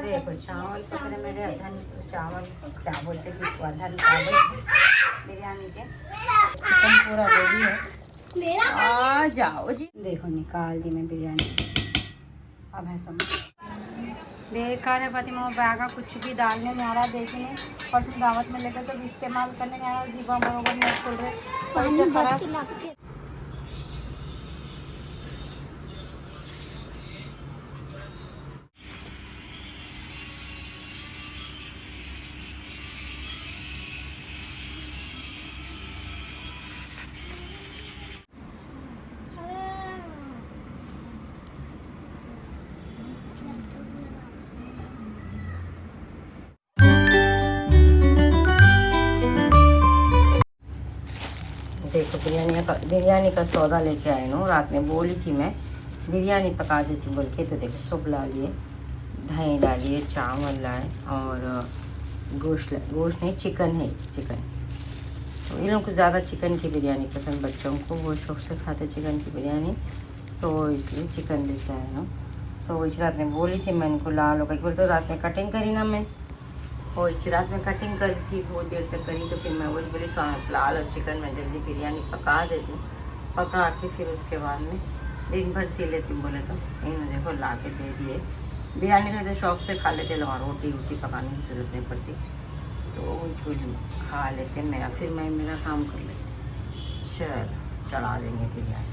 देखो चावल पकड़े मेरे अधन चावल, क्या बोलते हैं किसको, अधन चावल बिरयानी के। चिकन पूरा रेडी है, आ जाओ जी। देखो निकाल दी मैं बिरयानी। अब है समझ बेकार है फातिमा, बैगा कुछ भी डालने नहीं आ रहा, देखने परसों दावत में लेकर तो इस्तेमाल करने नहीं आया, जीवा बरोबर नहीं खोल रहे, पैसे खराब। देखो बिरयानी का सौदा लेके आए हूँ। रात में बोली थी मैं बिरयानी पका देती बोल के, तो देखो सब ला लिए, दही डालिए, चावल लाए और गोश्त नहीं चिकन है, चिकन। तो इन लोगों को ज़्यादा चिकन की बिरयानी पसंद, बच्चों को वो शौक से खाते चिकन की बिरयानी, तो इसलिए चिकन लेके आए हूँ। तो इस रात में बोली थी मैं इनको ला लो, बोल तो रात में कटिंग करी ना मैं, और इस रात में कटिंग करी थी, बहुत देर तक करी, तो फिर मैं वही बोली लाल और चिकन में जल्दी बिरयानी पका देती हूँ, पका के फिर उसके बाद में दिन भर सी लेती हूँ। बोले तो इन देखो ला के दे दिए। बिरयानी तो शौक से खा लेते लोग, रोटी वोटी पकाने की जरूरत नहीं पड़ती, तो बोली खा लेते मेरा, फिर मैं मेरा काम कर लेती। चढ़ा देंगे बिरयानी।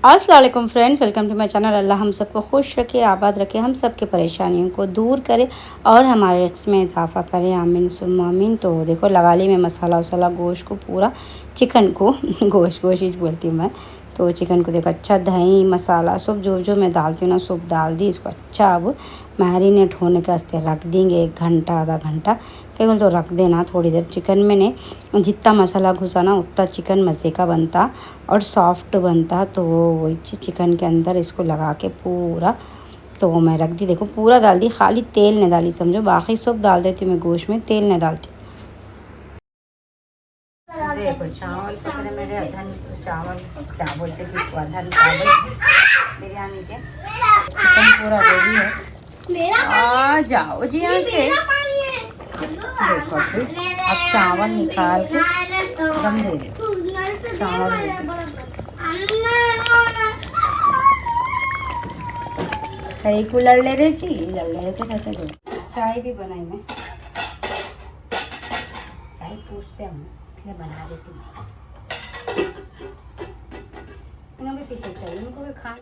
अस्सलाम वालेकुम friends, welcome to my channel. Allah हम सबको खुश रखे, आबाद रखे, हम सब के परेशानियों को दूर करे और हमारे रिस्क में इजाफ़ा करे, आमीन सुम्मा आमीन। तो देखो लगा ली मैं मसाला वसाला गोश्त को पूरा, चिकन को गोश्त ही बोलती हूँ मैं। तो चिकन को देखो अच्छा दही मसाला सब जो मैं डालती हूँ ना सब डाल दी। इसको अच्छा अब मैरिनेट होने के वास्ते रख देंगे 1 घंटा आधा घंटा, केवल तो रख देना थोड़ी देर। चिकन में ने जितना मसाला घुसा ना उतना चिकन मज़े का बनता और सॉफ्ट बनता। तो वही चिकन के अंदर इसको लगा के पूरा तो मैं रख दी। देखो पूरा डाल दी, खाली तेल नहीं डाली समझो, बाकी सब डाल देती मैं गोश्त में, तेल नहीं डालती। देखो चावल पकड़े मेरे अधन चावल, क्या बोलते हैं किसको, अधन चावल बिरयानी के। चिकन पूरा रेडी है, आ जाओ जी यहाँ से। देखो अब चावल निकाल के दम दे दे। चावल कई को लड़ ले रहे जी, लड़ रहे थे कैसे को। चाय भी बनाई मैं, चाय पूछते हम इसलिए बना देती हूँ। इन्हों भी पीछे चाहिए, उनको भी खा।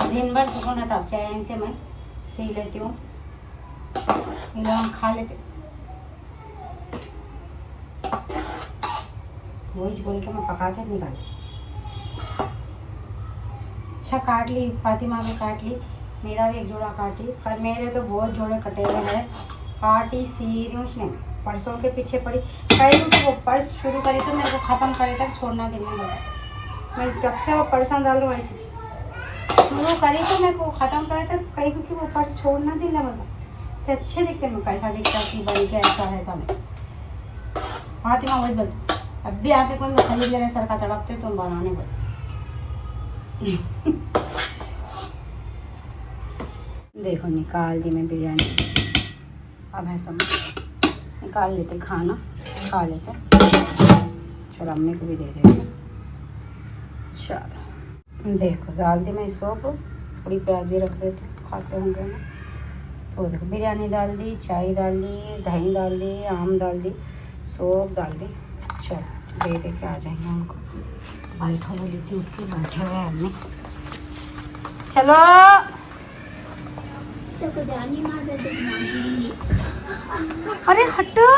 दिन भर सुकून रहता, चैन से मैं सी लेती हूँ, लोग खा लेते। वही बोल के मैं पका के निकालती। अच्छा काट ली फातिमा भी काट ली, मेरा भी एक जोड़ा काटी, पर मेरे तो बहुत जोड़े कटे हुए हैं। काटी सी रही उसने, परसों के पीछे पड़ी, कहीं तो वो पर्स शुरू करी तो मेरे को ख़त्म करे तक छोड़ना दिन में लगा। मैं जब से वो परसों डाल रहा हूँ ऐसी शुरू करी तो मेरे को ख़त्म करे तक कहीं, क्योंकि वो पर्स छोड़ना दिन लगा तो अच्छे दिखते। मैं कैसा दिखता कि बन के ऐसा रहता मैं फातिमा वही बोलती, अब भी आके कोई मैं खरीद ले रहे सर का तड़पते तुम बनाने बोलते। देखो निकाल दी मैं बिरयानी। अब है समझ, निकाल लेते खाना, खा लेते। चलो अम्मी को भी दे देते। चलो देखो डाल दी मैं सोप, थोड़ी प्याज भी रख देते, खाते होंगे ना। तो देखो बिरयानी डाल दी, चाय डाल दी, दही डाल दी, आम डाल दी, सोप डाल दी। चलो दे दे के आ जाएंगे उनको। बैठो बोली थी, उठ के बैठे हुए आदमी। चलो अरे हटो।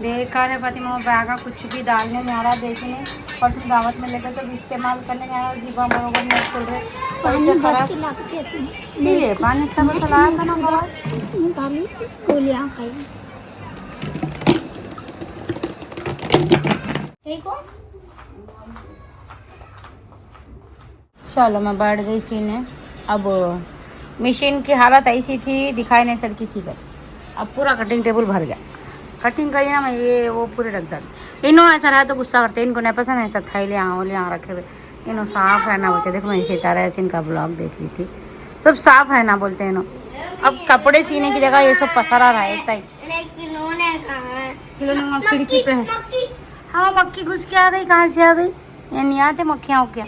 बेकार है फातिमा, बैगा कुछ भी डालने नहीं आ रहा, देखने परसों दावत में लेकर तो इस्तेमाल करने नहीं आया, जीवा बरोबर नहीं खोल रहे, पैसे खराब नहीं है। पानी इतना बस लाया था ना बहुत। चलो मैं बैठ गई सीने। अब मशीन की हालत ऐसी थी, दिखाई नहीं सकी थी कर। अब पूरा कटिंग टेबल भर गया, कटिंग करी ना मैं, ये वो पूरे रख डाल। इन्हों ऐसा रहा तो गुस्सा करते, इनको नहीं पसंद ऐसा थैले यहाँ रखे हुए। इन्हों साफ रहना बोलते, देखो मैं सितारा ऐसे इनका ब्लॉग देख रही थी, सब साफ रहना बोलते हैं इन्हों। अब कपड़े सीने की जगह ये सब पसरा रहा है खिड़की पे है। हाँ मक्खी घुस के आ गई, कहाँ से आ गई, ये नहीं आते मक्खियाँ उक्खियाँ।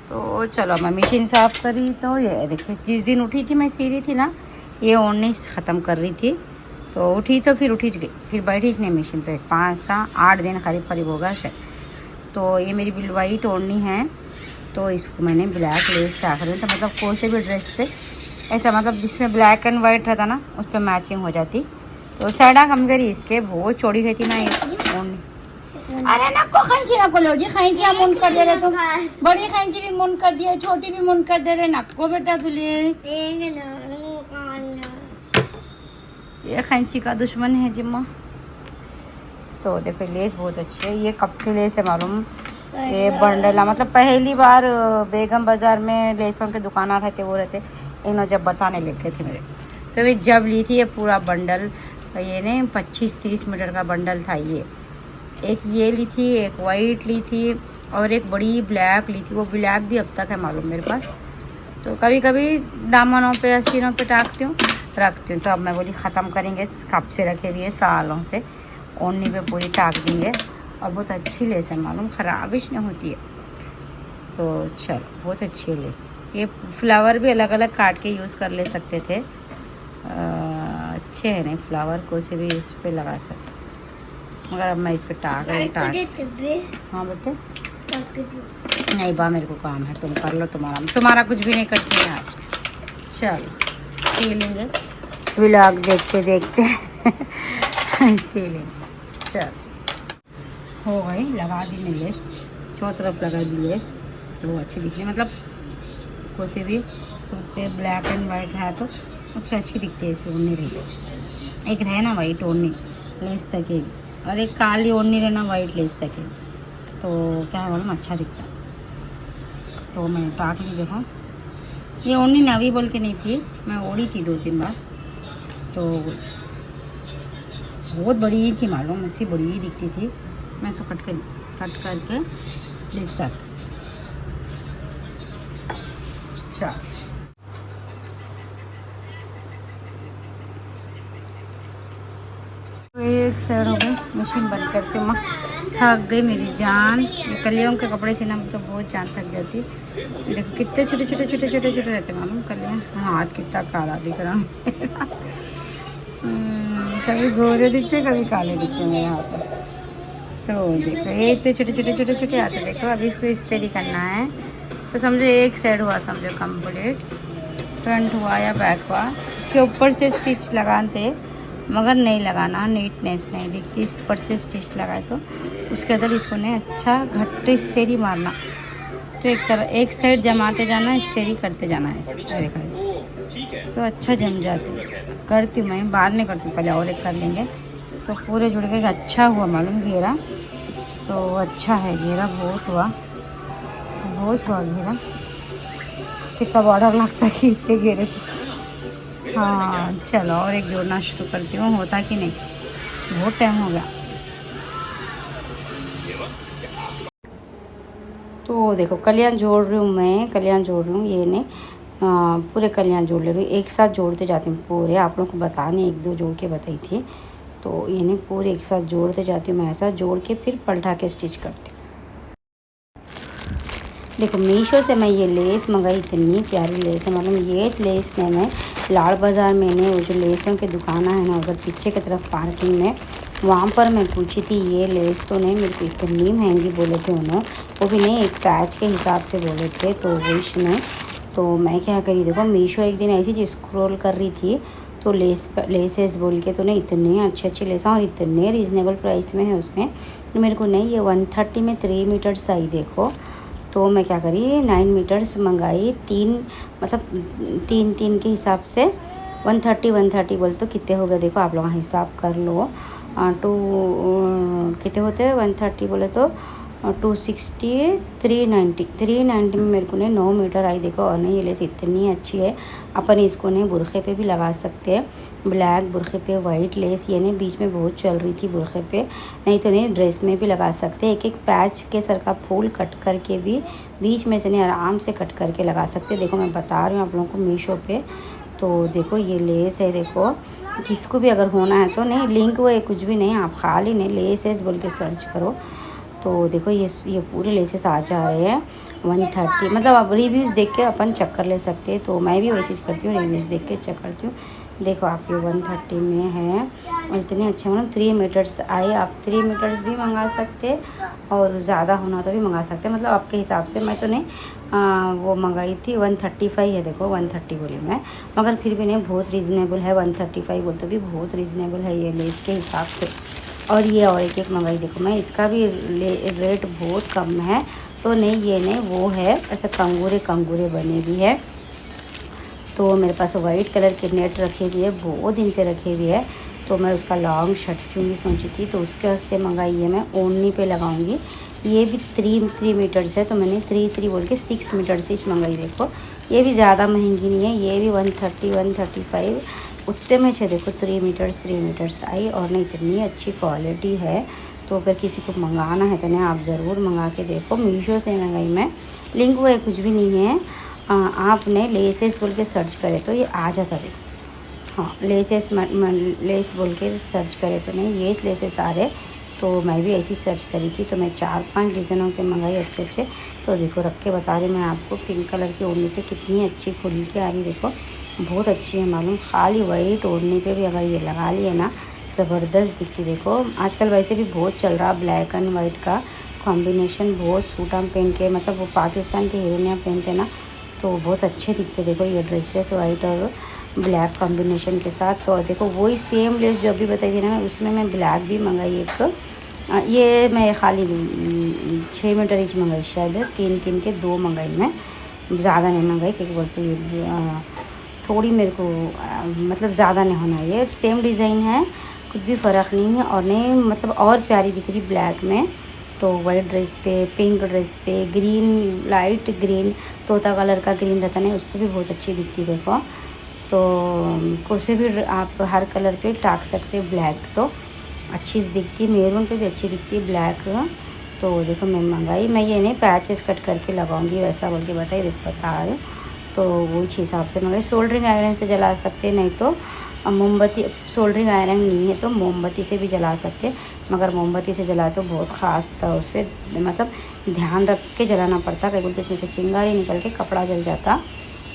तो चलो मैं मशीन साफ़ करी, तो ये देखिए जिस दिन उठी थी मैं सी रही थी ना, ये ओढ़नी ख़त्म कर रही थी, तो उठी तो फिर उठी गई, फिर बैठी नहीं मशीन पे। 5-8 दिन करीब होगा शायद। तो ये मेरी बिल वाइट ओढ़नी है, तो इसको मैंने ब्लैक लेस डाल रही, तो मतलब कोई से भी ड्रेस पे ऐसा, मतलब जिसमें ब्लैक एंड वाइट रहता ना उस पर मैचिंग हो जाती। तो साइडा कम करी, इसके बहुत चौड़ी रहती ना ये ओढ़नी। अरे नको खैंची नको लो जी, खैंची मुंड कर दे रहे तुम, बड़ी खैंची भी मुंड कर दिए, छोटी भी मुंड कर दे रहे, नको बेटा तुले। ये खैंची का दुश्मन है जिम्मा। तो देखो लेस बहुत अच्छी है, ये कब के लेस है मालूम, ये बंडला, मतलब पहली बार बेगम बाज़ार में लेसों के दुकान रहते वो रहते, इन्होंने जब बताने लगे थे मेरे, तो वे जब ली थी ये पूरा बंडल, ये ने 25-30 मीटर का बंडल था ये। एक ये ली थी, एक वाइट ली थी, और एक बड़ी ब्लैक ली थी। वो ब्लैक भी अब तक है मालूम मेरे पास। तो कभी कभी दामनों पे आस्तीनों पे रखती हूँ। तो अब मैं बोली ख़त्म करेंगे, कब से रखे हुए सालों से, ओढ़नी पे पूरी टाक देंगे। और बहुत अच्छी लेस है मालूम, ख़राबिश नहीं होती है। तो चलो बहुत अच्छी है लेस। ये फ्लावर भी अलग अलग काट के यूज़ कर ले सकते थे, अच्छे हैं नहीं फ्लावर, को से भी इस पर लगा सकते, मगर अब मैं इस पर टाक। हाँ बेटे नहीं बा, मेरे को काम है, तुम कर लो, तुम्हारा कुछ भी नहीं करती है आज। चलो सी लेंगे, व्लॉग देखते देखते सी लेंगे। चलो हो गई, लगा दी मैं लेस, चारों तरफ लगा दी लेस, तो अच्छी दिखनी, मतलब कोई भी सूट पे ब्लैक एंड वाइट है तो उस पर अच्छी दिखती है, ऐसी ओढ़नी रही। एक रहे ना वाइट ओढ़नी लेस टके, और एक काली ओढ़नी रहना वाइट लेस टके, तो क्या है मालूम अच्छा दिखता। तो मैं टाक ली, देखो ये ओढ़नी नवी बोल के नहीं थी, मैं ओढ़ी थी 2-3 बार, तो बहुत बड़ी ही थी मालूम, उसकी बड़ी ही दिखती थी। मैं इसको कट करके लेस टाक। अच्छा एक साइड हो गई, मशीन बंद करती हूँ। थक गई मेरी जान, कलियों के कपड़े सीना तो बहुत जान थक जाती। देखो कितने छोटे छोटे रहते मालूम कलियाँ, हाथ कितना काला दिख रहा कभी गोरे दिखते कभी काले दिखते मेरे हाथ। तो देखो ये इतने छोटे आते, देखो अभी इसको इस तरीके करना है, तो समझो एक साइड हुआ, समझो कंप्लीट, फ्रंट हुआ या बैक हुआ। इसके ऊपर से स्टिच लगाते, मगर नहीं लगाना, नीटनेस नहीं दिखती। इस पर से स्टिच लगाए तो उसके अंदर इसको नहीं अच्छा घट्टे इस्तेरी मारना, तो एक साइड जमाते जाना, इस्तेरी करते जाना है, देखा ऐसे तो अच्छा जम जाती। करती हूँ मैं, बाद में करती हूँ, पहले और एक कर लेंगे। तो पूरे जुड़ के अच्छा हुआ मालूम घेरा, तो अच्छा है घेरा, बहुत हुआ घेरा। कितना बॉर्डर लगता है इतने घेरे को। हाँ चलो और एक जोड़ना शुरू करती हूँ, होता कि नहीं, बहुत टाइम हो गया। तो देखो कलियां जोड़ रही हूँ मैं, ये ने पूरे कलियां जोड़ ले रही हूँ, एक साथ जोड़ते जाती हूँ पूरे। आप लोगों को बताने 1-2 जोड़ के बताई थी, तो ये नहीं पूरे एक साथ जोड़ते जाती हूँ मैं, ऐसा जोड़ के फिर पलटा के स्टिच करती हूँ। देखो मीशो से मैं ये लेस मंगाई, इतनी प्यारी लेस है, मतलब ये लेस ने मैं लाड़ बाज़ार मैंने वो जो लेसों की दुकान है ना उधर पीछे की तरफ पार्किंग में, वहाँ पर मैं पूछी थी ये लेस तो नहीं, मेरे को इतनी महंगी बोले थे उन्होंने, वो भी नहीं एक पैच के हिसाब से बोले थे। तो वही में तो मैं क्या करी, देखो मीशो एक दिन ऐसी चीज़ स्क्रॉल कर रही थी तो लेसेस बोल के तो नहीं इतने अच्छे लेस और इतने रीज़नेबल प्राइस में है उसमें। तो मेरे को नहीं ये 130 में 3 मीटर्स आई देखो। तो मैं क्या करी 9 मीटर्स मंगाई, तीन के हिसाब से 130 बोल तो कितने हो गए देखो आप लोग हिसाब कर लो। टू कितने होते हैं 130 बोले तो 260 390 में मेरे को ने 9 मीटर आई देखो। और नहीं ये लेस इतनी अच्छी है, अपन इसको ने बुरखे पे भी लगा सकते हैं, ब्लैक बुरखे पे वाइट लेस ये ने बीच में बहुत चल रही थी बुरखे पे, नहीं तो नहीं ड्रेस में भी लगा सकते हैं। एक पैच के सर का फूल कट करके भी बीच में से नहीं आराम से कट करके लगा सकते हैं। देखो मैं बता रही हूँ आप लोगों को मीशो पे। तो देखो ये लेस है, देखो किसको भी अगर होना है तो नहीं लिंक वो है कुछ भी नहीं, आप खाली नहीं लेसेस बोल के सर्च करो तो देखो ये पूरे लेसेस आ जा रहे हैं 130। मतलब आप रिव्यूज़ देख के अपन चेक कर ले सकते हैं, तो मैं भी वैसे ही करती हूँ, रिव्यूज़ देख के चेक करती हूँ। देखो आप ये 130 में है और इतने अच्छे मतलब 3 मीटर्स आए। आप 3 मीटर्स भी मंगा सकते और ज़्यादा होना तो भी मंगा सकते, मतलब आपके हिसाब से। मैं तो नहीं वो मंगाई थी 135 है, देखो 130 बोली मैं, मगर फिर भी नहीं बहुत रीज़नेबल है। 135 बोलते भी बहुत रीज़नेबल है ये लेस के हिसाब से। और ये और एक मंगाई देखो मैं, इसका भी रेट बहुत कम है। तो नहीं ये नहीं वो है ऐसे कंगूरे बने भी है। तो मेरे पास वाइट कलर के नेट रखे हुए है, बहुत दिन से रखे हुए है। तो मैं उसका लॉन्ग शर्ट सिलूँगी सोची थी, तो उसके वास्ते मंगाई है मैं, ओढ़नी पे लगाऊंगी। ये भी 3 मीटर्स है, तो मैंने 3 बोल के 6 मीटर्स ही मंगाई। देखो ये भी ज़्यादा महंगी नहीं है, ये भी 130 135 उतने में छे। देखो 3 मीटर्स आई और नहीं इतनी अच्छी क्वालिटी है। तो अगर किसी को मंगाना है तो नहीं आप ज़रूर मंगा के देखो। मीशो से मंगाई मैं, लिंक वो कुछ भी नहीं है। आपने लेसेस बोल के सर्च करे तो ये आ जाता देखो। हाँ लेस बोल के सर्च करे तो नहीं ये लेसेस आ रहे। तो मैं भी ऐसी सर्च करी थी, तो मैं 4-5 डिज़ाइनों के मंगाई अच्छे। तो देखो रख के बता रही मैं आपको, पिंक कलर की ओढ़नी पे कितनी अच्छी खुल के आ रही देखो, बहुत अच्छी है मालूम। खाली वाइट ओढ़नी पे भी अगर ये लगा लिए ना ज़बरदस्त दिखती। देखो आजकल वैसे भी बहुत चल रहा ब्लैक एंड वाइट का कॉम्बिनेशन, बहुत सूट हम पहन के, मतलब वो पाकिस्तान के हीरोइनियाँ पहनते ना तो बहुत अच्छे दिखते। देखो ये ड्रेसेस वाइट और ब्लैक कॉम्बिनेशन के साथ। तो देखो वही सेम लेस जो भी बताई थी ना मैं, उसमें मैं ब्लैक भी मंगाई एक। ये मैं खाली 6 मीटर ईच मंगाई, शायद 3 के 2 मंगाई मैं, ज़्यादा नहीं मंगाई क्योंकि बोलते ये थोड़ी मेरे को मतलब ज़्यादा नहीं होना, ये सेम डिज़ाइन है, कुछ भी फ़र्क नहीं है। और नहीं मतलब और प्यारी दिख रही ब्लैक में। तो वाइट ड्रेस पे, पिंक ड्रेस पे, ग्रीन लाइट ग्रीन तोता कलर का ग्रीन रहता नहीं, उस पर भी बहुत अच्छी दिखती देखो। तो उसे भी आप हर कलर पे टाक सकते हैं, ब्लैक तो अच्छी दिखती है, मेरून पे भी अच्छी दिखती है ब्लैक। तो देखो मैं मंगाई, मैं ये नहीं पैचेस कट करके लगाऊंगी वैसा बोल के बताइए, देखो बता रहे। तो वो इस हिसाब से मंगाई। सोल्डरिंग आयरन से जला सकते, नहीं तो मोमबत्ती, सोल्डरिंग आयरन नहीं है तो मोमबत्ती से भी जला सकते, मगर मोमबत्ती से जलाए तो बहुत ख़ास था, उस पर मतलब ध्यान रख के जलाना पड़ता, कहीं बोलते उसमें से चिंगारी निकल के कपड़ा जल जाता,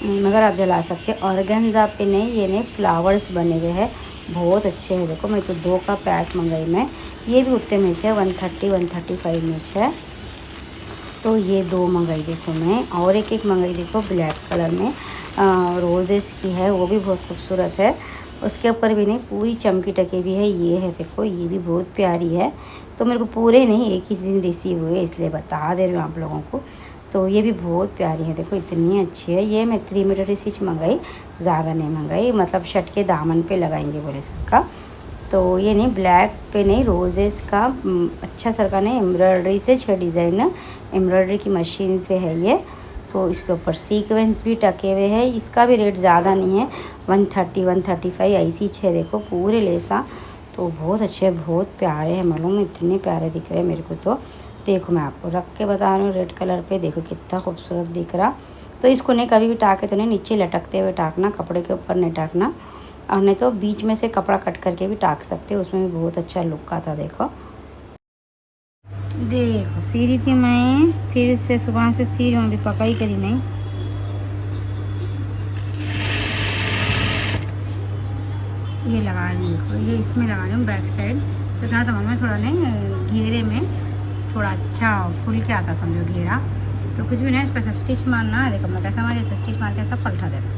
मगर आप जला सकते। ऑर्गेन्जा पे नहीं, ये नहीं फ्लावर्स बने हुए हैं, बहुत अच्छे हैं। देखो मैं तो 2 का पैक मंगाई मैं, ये भी उतने में है 135 में है। तो ये 2 मंगाई देखो मैं, और एक मंगाई देखो ब्लैक कलर में रोजेस की है, वो भी बहुत खूबसूरत है। उसके ऊपर भी नहीं पूरी चमकी टके भी है, ये है देखो, ये भी बहुत प्यारी है। तो मेरे को पूरे नहीं एक ही दिन रिसीव हुए, इसलिए बता दे रही हूँ आप लोगों को। तो ये भी बहुत प्यारी है देखो, इतनी अच्छी है। ये मैं 3 मीटर रिसीच मंगाई, ज़्यादा नहीं मंगाई, मतलब शर्ट के दामन पे लगाएंगे बोले सबका। तो ये नहीं ब्लैक पे नहीं, रोजेस का अच्छा सर का नहीं, एम्ब्रॉयडरी से 6 डिज़ाइन एम्ब्रॉयडरी की मशीन से है ये। तो इसके ऊपर सीक्वेंस भी टके हुए हैं, इसका भी रेट ज़्यादा नहीं है, 130 135 ऐसी 6 देखो पूरे लेसा। तो बहुत अच्छे, बहुत प्यारे हैं मालूम, इतने प्यारे दिख रहे हैं मेरे को। तो देखो मैं आपको रख के बता रही हूँ रेड कलर पे, देखो कितना खूबसूरत दिख रहा। तो इसको नहीं कभी भी टाके तो नहीं नीचे लटकते हुए टाकना, कपड़े के ऊपर नहीं टाकना, और नहीं तो बीच में से कपड़ा कट करके भी टाक सकते, उसमें भी बहुत अच्छा लुक आता। देखो देखो सी रही थी मैं, फिर से सुबह से सी रही हूँ, अभी पकाई करी नहीं। ये लगा रही हूँ, देखो ये इसमें लगा रही हूँ बैक साइड। तो क्या था मैं थोड़ा नहीं घेरे में थोड़ा अच्छा खुल के आता समझो घेरा। तो कुछ भी नहीं, इस पर स्टिच मारना है। देखो मैं कैसा मारे स्टिच मार के ऐसा पलटा देना,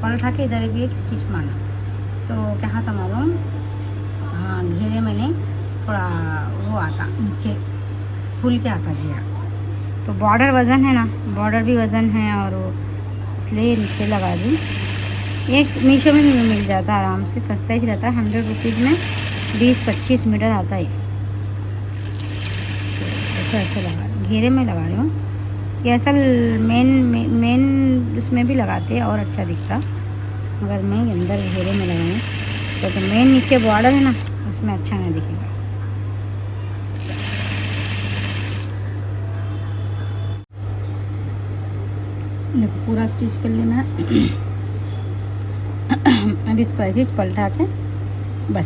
पलटा के इधर भी एक स्टिच मारना। तो क्या था मालूम, हाँ घेरे में नहीं थोड़ा वो आता नीचे खुल के आता घेरा। तो बॉर्डर वज़न है ना, बॉर्डर भी वज़न है और वो इसलिए नीचे लगा दी। एक मीशो में भी मिल जाता है आराम से, सस्ता ही रहता है। 100 रुपीज़ में 20-25 मीटर आता है। तो ऐसे लगा घेरे में लगा रही हूँ। ये असल मेन उसमें भी लगाते हैं और अच्छा दिखता। अगर मैं अंदर घेरे में लगाऊँ तो मेन नीचे बॉर्डर है ना उसमें अच्छा नहीं दिखेगा। देखो पूरा स्टिच कर लिया मैं। अब इसको ऐसे पलटा के बस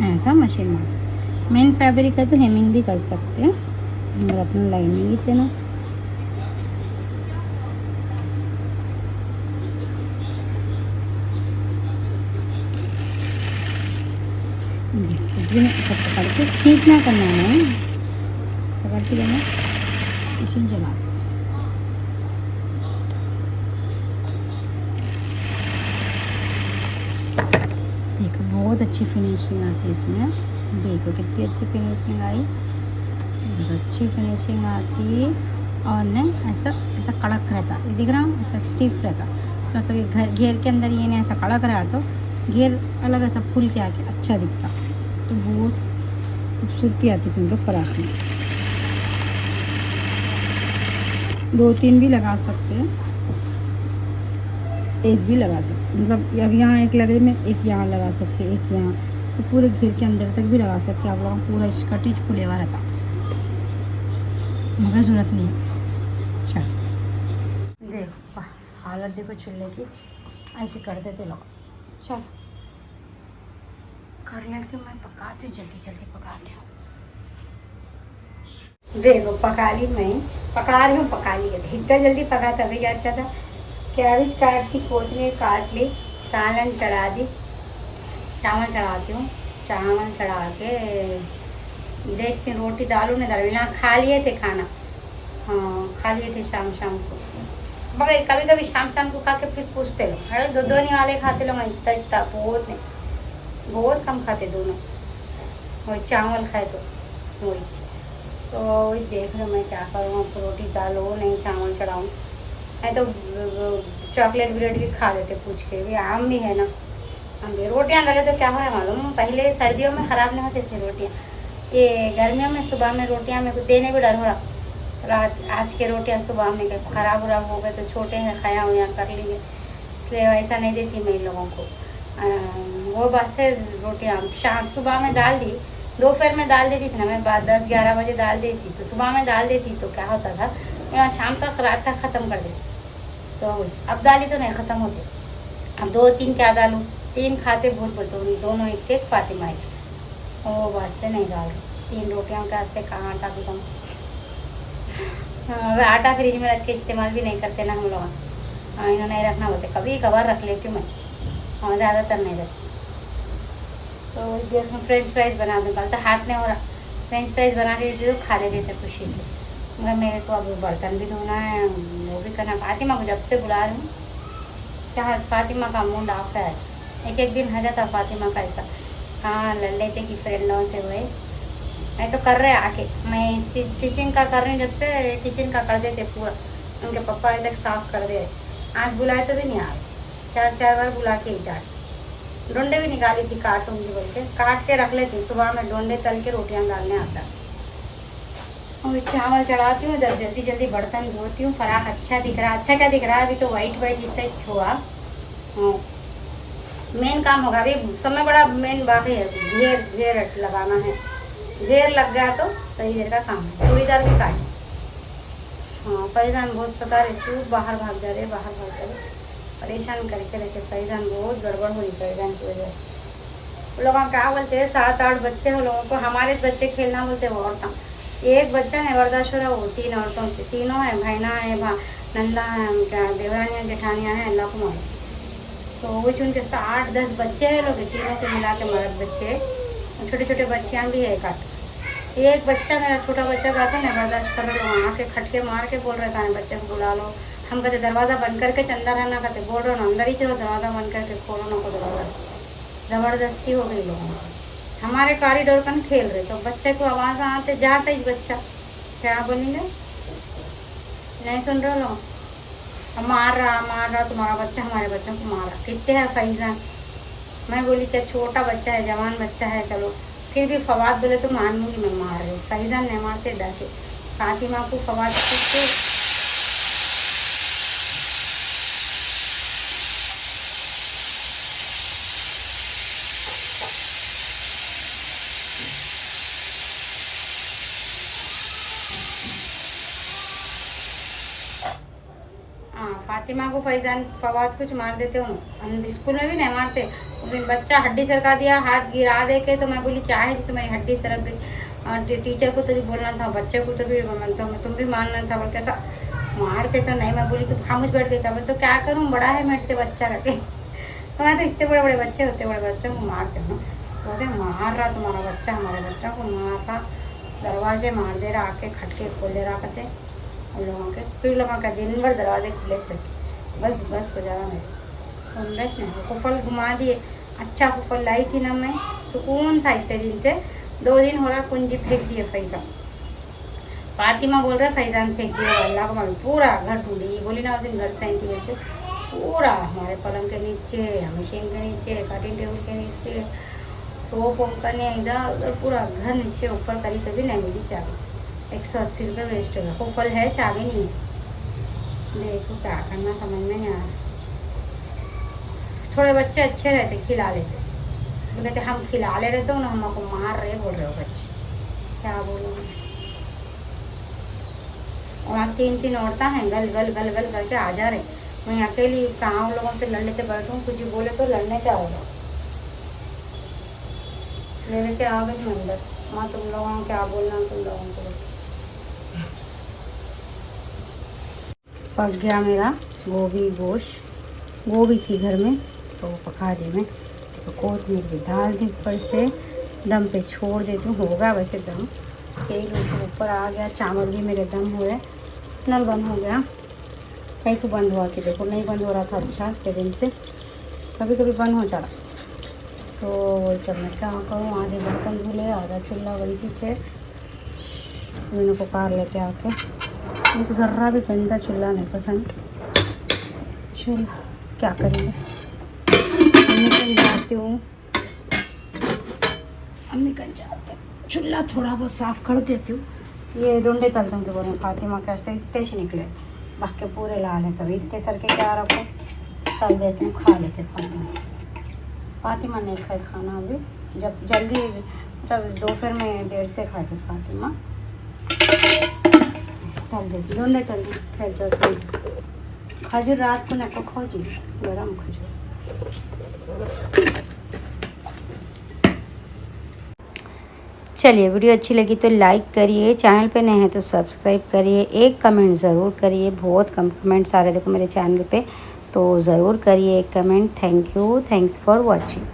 ऐसा मशीन मार। मेन फैब्रिक है तो हेमिंग भी कर सकते हैं, और अपना लाइनिंग ही चला। पकड़ के खींचना करना है, पकड़ के लेना मशीन चला। देखो बहुत अच्छी फिनिशिंग आती है इसमें। देखो कितनी अच्छी फिनिशिंग आई, बहुत अच्छी फिनिशिंग आती है। और नहीं ऐसा ऐसा कड़क रहता, ये दिख रहा ऐसा स्टिफ रहता। मतलब ये घेर के अंदर ये नहीं ऐसा कड़क रहा तो घेर अलग ऐसा फूल के आके अच्छा दिखता। तो बहुत खूबसूरती आती है समझो फ्रॉक में। 2-3 भी लगा सकते हैं, एक भी लगा सकते, मतलब अब यहाँ एक लगे में एक यहाँ लगा सकते, एक यहाँ, तो पूरे घेर के अंदर तक भी लगा सकते आप लोग। पूरा स्कर्टिज खुले हुआ रहता, मगर जरूरत नहीं है। चल देखो हालत देखो चूल्हे की, ऐसे कर देते लोग। चल कर लेती हूँ, मैं पकाती हूँ, जल्दी पकाती हूँ। देखो पका ली, मैं पका रही हूँ, पका ली इतना जल्दी पका तभी क्या अच्छा था। कैबेज काट की, कोतमीर काट ली, सालन चढ़ा दी, चावल चढ़ाती हूँ। चावल चढ़ा के देखती हूँ रोटी डालूँ नहीं डालूँ। यहाँ खा लिए थे खाना, हाँ खा लिए थे शाम को। मगर कभी कभी शाम को खा के फिर पूछते लोग, अरे दूध नहीं वाले खाते लोग इतना बहुत नहीं, बहुत कम खाते दोनों। वही चावल खाए तो वही तो वही देख रहा मैं क्या करूँ, आपको रोटी डालूँ नहीं चावल चढ़ाऊँ। है तो चॉकलेट ब्रेड भी खा लेते पूछ के, भी आम भी है ना, हम भी रोटियाँ लगे तो क्या है मालूम, पहले सर्दियों में ख़राब नहीं होती थी रोटियाँ, ये गर्मियों में सुबह में रोटियाँ में कुछ देने को डर हो रहा। रात आज के रोटियाँ सुबह में ख़राब हो गए तो छोटे हैं खाया हुआ कर लेंगे, इसलिए ऐसा नहीं देती मैं इन लोगों को। वो बात से रोटियाँ शाम सुबह में डाल दी, दोपहर में डाल देती थी ना मैं, बाद 10-11 बजे डाल देती, तो सुबह में डाल देती तो क्या होता था मैं शाम तक रात तक ख़त्म कर देती। तो अब डाली तो नहीं ख़त्म होती, अब 2-3 क्या डालूँ, 3 खाते बहुत बोलते, दोनों एक फातिमा एक, वो बात से नहीं डाल 3 रोटियाँ का से कहाँ आटा भी कम। हाँ आटा फ्रिज में रख के इस्तेमाल भी नहीं करते ना हम लोग, इन्होंने नहीं रखना बोलते, कभी कभार रख लेती हूँ मैं, हाँ ज़्यादातर नहीं रखती। तो जैसे फ्रेंच फ्राइज़ बना दूँ, कल तो हाथ नहीं हो रहा, फ्रेंच फ्राइज़ बना के देती तो खा लेते थे खुशी से। मगर मेरे को अब बर्तन भी धोना है, वो भी करना। फातिमा को जब से बुला रही हूँ, क्या फातिमा का मूड ऑफ है आज, एक दिन आ जाता फातिमा का ऐसा, हाँ लड़ लेते कि फ्रेंडों से हुए, मैं तो कर रहे आके, मैं स्टिचिंग का कर रही हूँ, जब से किचन का कर देते पूरा, उनके पापा अभी तक साफ कर दे। आज बुलाए तो भी नहीं आ रहे, 4 बार बुला के ही जा, डोंडे भी निकाली थी काटूंगी बोल के, काट के रख लेती हूँ, सुबह में डोंडे तल के रोटियाँ डालने आता। और चावल चढ़ाती हूँ, जब जल्दी बर्तन धोती हूँ। फराक अच्छा दिख रहा है, अच्छा क्या दिख रहा है, अभी तो वाइट इससे हुआ। मेन काम होगा अभी, समय बड़ा मेन बाकी है, घेर लगाना है, घेर लग गया तो सही देर का काम है। चूड़ीदार भी काट, हाँ पैजान बहुत सता रहे, चूप बाहर भाग जा रहे, परेशान करके रखे, पैजान बहुत गड़बड़ हुई पैजान की वजह से। लोग क्या बोलते हैं 7-8 बच्चे हो लोगों को, हमारे बच्चे खेलना बोलते हैं औरतें, एक बच्चा नहीं बर्दाश्त हो रहा, वो 3 औरतों से, तीनों है, बहना है, नंदा है, क्या देवरानियाँ जेठानियाँ हैं, अल्लाह को मालूम। तो वो उनके 8-10 बच्चे हैं लोग, तीनों को मिला के मर्द बच्चे, छोटे छोटे बच्चियाँ भी है एक आठ। एक बच्चा मेरा छोटा बच्चा का था ना, बर्दाश्त कर रहे वहाँ के खटके मार के बोल रहे था बच्चे को बुला लो। हम कहते दरवाज़ा बंद करके चंदा रहना, कहते बोल रहे हो अंदर ही चलो, दरवाज़ा बंद करके खोलो ना को दरवाज़ा। ज़बरदस्ती हो गई लोगों को। हमारे कॉरिडोर पर खेल रहे तो बच्चे को आवाज़ आते जाता ही बच्चा क्या बोलेंगे, नहीं सुन रहे लोग, मार रहा तुम्हारा बच्चा हमारे बच्चों को मार रहा। कितने है फैज़ान? मैं बोली क्या छोटा बच्चा है, जवान बच्चा है, चलो फिर भी फवाद बोले तो मान लूँगी मैं मार रही। फैज़ान नहीं मारते डाके, फातिमा को फवाद फातिमा को फैज़ान फवाद कुछ मार देते हूँ। हम स्कूल में भी नहीं मारते, उस दिन बच्चा हड्डी सरका दिया, हाथ गिरा दे के, तो मैं बोली क्या है जी तुम्हारी हड्डी सरक गई। टीचर को तो भी बोलना था, बच्चे को तो भी तुम भी मानना था। बोल कैसा मारते तो नहीं, मैं बोली तो खामोश बैठ गई था। बोले तो क्या करूँ, बड़ा है मेरे से बच्चा करके। तो मैं तो इतने बड़े बड़े बच्चे होते बड़े बच्चों को मारते हूँ। बोलते मार रहा तुम्हारा बच्चा हमारे बच्चा को मार रहा, दरवाजे मार दे रहा, आके खटके खोल दे रहा करते उन लोगों के। फिर लोगों का दिन भर दरवाजे खुले थे, बस हो जा रहा मेरे। सुंदर नहीं कुफल घुमा दिए, अच्छा कुफल लाई थी ना मैं, सुकून था इतने दिन से। 2 दिन हो रहा कुंजी फेंक दिए फैज़ान। फातिमा बोल रहे फैज़ान फेंक दिए, अल्लाह को मालूम पूरा घर ढूंढी। बोली ना उस दिन घर सहती वैसे पूरा हमारे पलंग के नीचे, मशीन के नीचे, कटिंग टेबल के नीचे, सोप वोप करने इधर उधर पूरा घर नीचे ऊपर करी, तभी नहीं मिली चाबी। 180 रुपये वेस्ट हो गया। कुफल है चाबी नहीं है। देखो क्या करना समझ में नहीं आ रहा। थोड़े बच्चे अच्छे रहते, खिला लेते, तो कहते हम खिला ले रहे थे ना, हमको मार रहे बोल रहे हो बच्चे, क्या बोलूँ। और आप 3 औरतें हैं, गल गल गल गल करके आ जा रहे। मैं अकेली कहाँ लोगों से लड़ लेते बैठूँ, कुछ बोले तो लड़ने क्या होगा, ले लेते आओगे तुम अंदर। माँ तुम लोगों को क्या बोलना, तुम लोगों को। पक गया मेरा गोभी गोश्त, गोभी थी घर में तो पका दी मैं। तो कोथिमीर भी डाल दी ऊपर से, दम पे छोड़ देती हूँ। होगा वैसे दम, तेल ऊपर आ गया, चावल भी मेरे दम हुए। नल बंद हो गया, कहीं तो बंद हुआ कि देखो नहीं बंद हो रहा था अच्छा इतने दिन से, कभी कभी बंद हो जा रहा। तो जब मैं क्या करूँ, आधे बर्तन धुले, आधा चूल्हा वही सी छे, इन्हों को कार लेके आके। मुझे ज़र्रा भी गंदा चूल्हा नहीं पसंद। चलो क्या करेंगे, अम्मी कहीं जाती हूँ, अम्मी कहीं जाते हैं, चूल्हा थोड़ा बहुत साफ़ कर देती हूँ। ये डोंडे तलते हूँ तो बोले फातिमा कैसे इतने से निकले, बाकी पूरे लाल हैं, तभी इतने सर के क्या रखो, तल देती हूँ, खा लेते फातिमा नहीं खाए खाना अभी, जब जल्दी मतलब दोपहर में देर से खाए थे फातिमा। तल देती डोंडे तल दी, फिर जाते खजूर रात को नको खोजी, गरम खजूर। चलिए वीडियो अच्छी लगी तो लाइक करिए, चैनल पे नए हैं तो सब्सक्राइब करिए, एक कमेंट ज़रूर करिए। बहुत कम कमेंट्स आ रहे देखो मेरे चैनल पे, तो ज़रूर करिए एक comment. Thank you, thanks for watching.